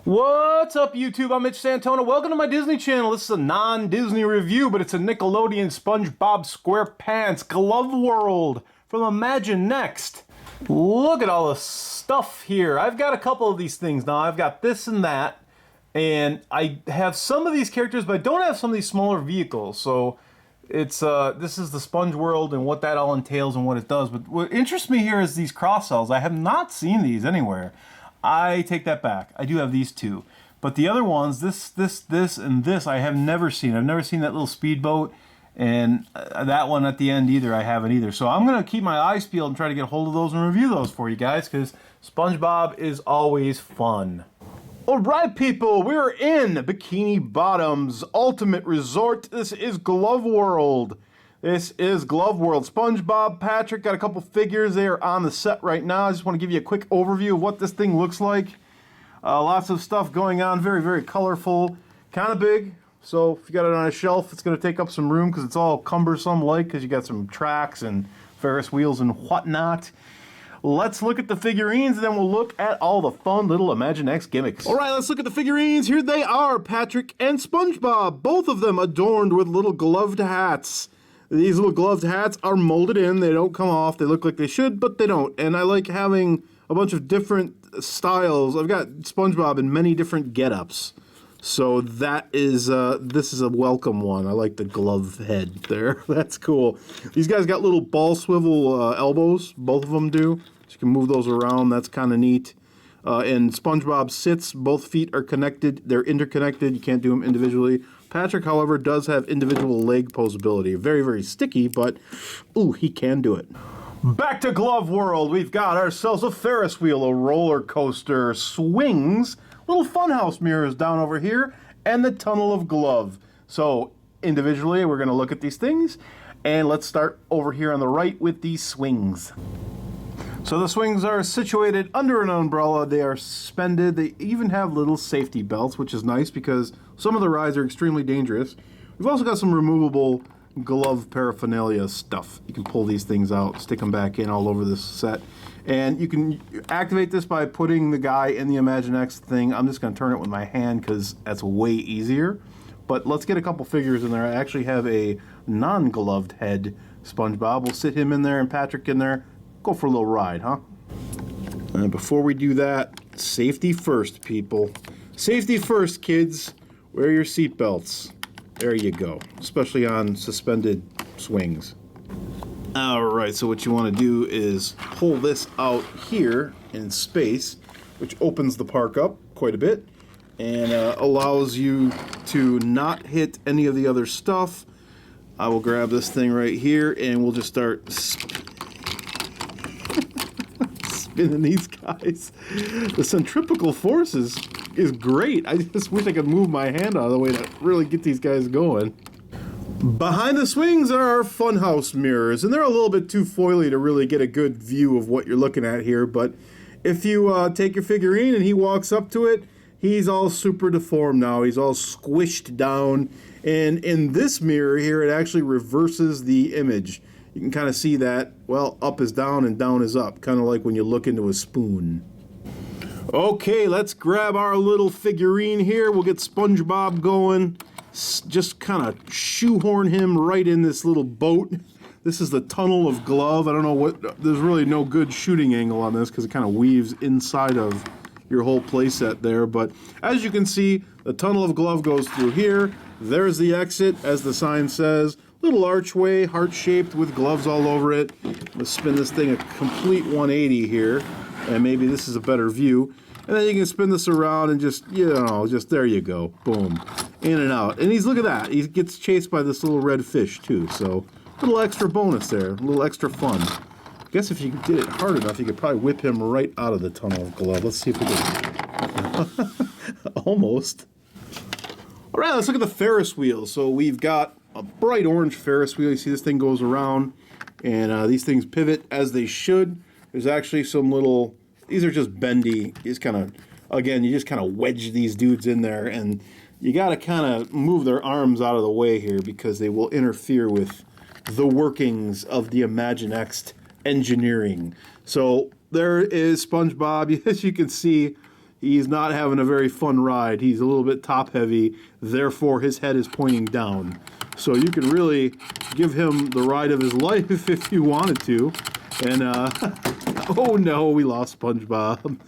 What's up, YouTube? I'm Mitch Santona. Welcome to my Disney channel. This is a non-Disney review, but it's a Nickelodeon SpongeBob Squarepants Gloveworld from Imaginext. Look at all the stuff here. I've got a couple of these things now. I've got this and that, and I have some of these characters, but I don't have some of these smaller vehicles. So it's this is the Sponge World and what that all entails and what it does. But what interests me here is these cross cells. I have not seen these anywhere. I take that back. I do have these two. But the other ones, this, and this, I have never seen. I've never seen that little speedboat, and that one at the end either, I haven't either. So I'm going to keep my eyes peeled and try to get a hold of those and review those for you guys, because SpongeBob is always fun. Alright people, we're in Bikini Bottom's Ultimate Resort. This is Gloveworld. This is Gloveworld. SpongeBob, Patrick, got a couple figures there on the set right now. I just want to give you a quick overview of what this thing looks like. Lots of stuff going on, very, very colorful, kind of big. So if you got it on a shelf, it's going to take up some room because it's all cumbersome like, because you got some tracks and Ferris wheels and whatnot. Let's look at the figurines, and then we'll look at all the fun little Imaginext gimmicks. All right, let's look at the figurines. Here they are, Patrick and SpongeBob, both of them adorned with little gloved hats. These little gloved hats are molded in. They don't come off. They look like they should, but they don't. And I like having a bunch of different styles. I've got SpongeBob in many different get-ups. So that is, this is a welcome one. I like the glove head there. That's cool. These guys got little ball swivel elbows. Both of them do. So you can move those around. That's kind of neat. And SpongeBob sits. Both feet are connected. They're interconnected. You can't do them individually. Patrick, however, does have individual leg posability. Very, very sticky, but, ooh, he can do it. Back to Gloveworld. We've got ourselves a Ferris wheel, a roller coaster, swings, little funhouse mirrors down over here, and the tunnel of glove. So, individually, we're going to look at these things, and let's start over here on the right with these swings. So the swings are situated under an umbrella. They are suspended. They even have little safety belts, which is nice because some of the rides are extremely dangerous. We've also got some removable glove paraphernalia stuff. You can pull these things out, stick them back in all over this set. And you can activate this by putting the guy in the Imaginext thing. I'm just going to turn it with my hand because that's way easier. But let's get a couple figures in there. I actually have a non-gloved head SpongeBob. We'll sit him in there and Patrick in there. Go for a little ride, huh? And before we do that, safety first, people. Safety first, kids. Wear your seatbelts. There you go. Especially on suspended swings. Alright, so what you want to do is pull this out here in space, which opens the park up quite a bit and allows you to not hit any of the other stuff. I will grab this thing right here and we'll just start spinning these guys. The centripetal force is great. I just wish I could move my hand out of the way to really get these guys going. Behind the swings are our funhouse mirrors, and they're a little bit too foily to really get a good view of what you're looking at here, but if you take your figurine and he walks up to it, he's all super deformed now. He's all squished down, and in this mirror here, it actually reverses the image. You can kind of see that, well, up is down and down is up, kind of like when you look into a spoon. Okay, let's grab our little figurine here. We'll get SpongeBob going. Just kind of shoehorn him right in this little boat. This is the tunnel of glove. I don't know what, there's really no good shooting angle on this because it kind of weaves inside of your whole playset there. But as you can see, the tunnel of glove goes through here. There's the exit, as the sign says. Little archway, heart-shaped with gloves all over it. Let's spin this thing a complete 180 here, and maybe this is a better view. And then you can spin this around and just, you know, just there you go. Boom. In and out. And look at that. He gets chased by this little red fish, too. So, a little extra bonus there. A little extra fun. I guess if you did it hard enough, you could probably whip him right out of the tunnel of glove. Let's see if we can. Almost. All right, let's look at the Ferris wheel. So, we've got a bright orange Ferris wheel. You see this thing goes around, and these things pivot as they should. There's actually some little, these are just bendy. You just kind of, again, you just kind of wedge these dudes in there, and you got to kind of move their arms out of the way here because they will interfere with the workings of the Imaginext engineering. So there is SpongeBob. As you can see, he's not having a very fun ride. He's a little bit top heavy, therefore his head is pointing down. So you can really give him the ride of his life if you wanted to. And, oh no, we lost SpongeBob.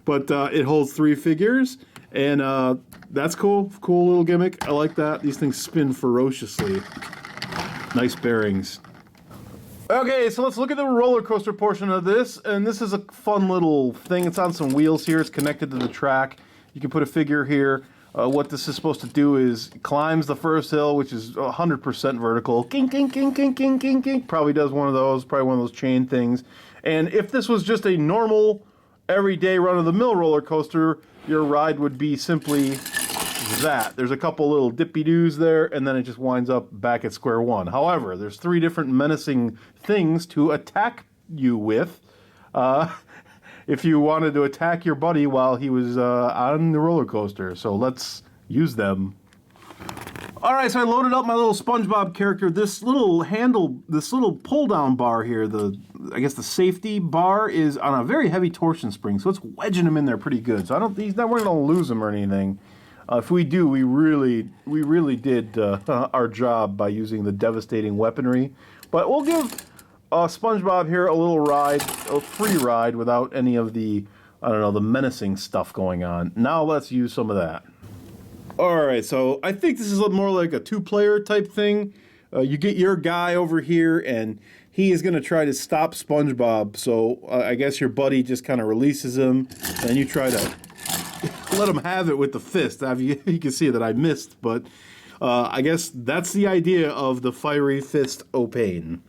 But it holds 3 figures, and that's cool. Cool little gimmick. I like that. These things spin ferociously. Nice bearings. Okay, so let's look at the roller coaster portion of this, and this is a fun little thing. It's on some wheels here. It's connected to the track. You can put a figure here. What this is supposed to do is climbs the first hill, which is 100% vertical. Kink, kink, kink, kink, kink, kink, kink. Probably does one of those, probably one of those chain things. And if this was just a normal, everyday run-of-the-mill roller coaster, your ride would be simply that. There's a couple little dippy-doos there, and then it just winds up back at square one. However, there's 3 different menacing things to attack you with if you wanted to attack your buddy while he was on the roller coaster. So let's use them. All right, so I loaded up my little SpongeBob character. This little handle, this little pull-down bar here, I guess the safety bar is on a very heavy torsion spring, so it's wedging him in there pretty good. So we're not going to lose him or anything. If we do, we really did our job by using the devastating weaponry. But we'll give SpongeBob here a little ride, a free ride without any of the, I don't know, the menacing stuff going on. Now let's use some of that. Alright, so I think this is more like a 2-player type thing. You get your guy over here, and he is going to try to stop SpongeBob. So I guess your buddy just kind of releases him, and you try to let him have it with the fist. You can see that I missed, but I guess that's the idea of the Fiery Fist O'Pain.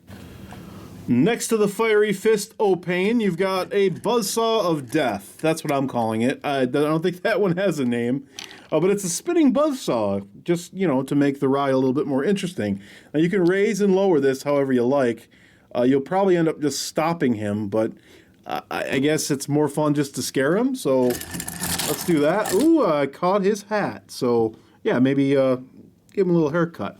Next to the Fiery Fist O'Pain, you've got a Buzzsaw of Death. That's what I'm calling it. I don't think that one has a name, but it's a spinning buzzsaw, just, you know, to make the ride a little bit more interesting. Now, you can raise and lower this however you like. You'll probably end up just stopping him, but I guess it's more fun just to scare him, so let's do that. Ooh, I caught his hat, so yeah, maybe give him a little haircut.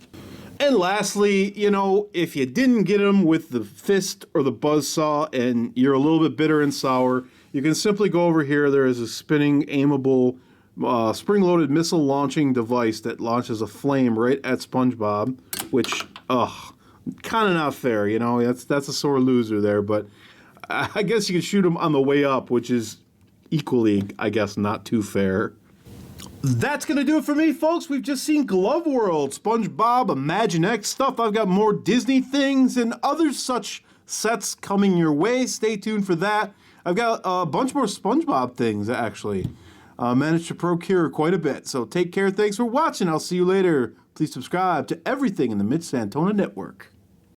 And lastly, you know, if you didn't get him with the fist or the buzzsaw and you're a little bit bitter and sour, you can simply go over here. There is a spinning, aimable, spring-loaded missile launching device that launches a flame right at SpongeBob, which, kind of not fair, you know, that's a sore loser there, but I guess you can shoot him on the way up, which is equally, I guess, not too fair. That's going to do it for me, folks. We've just seen Gloveworld, SpongeBob, Imaginext stuff. I've got more Disney things and other such sets coming your way. Stay tuned for that. I've got a bunch more SpongeBob things, actually. Managed to procure quite a bit. So take care. Thanks for watching. I'll see you later. Please subscribe to everything in the Mid-Santona Network.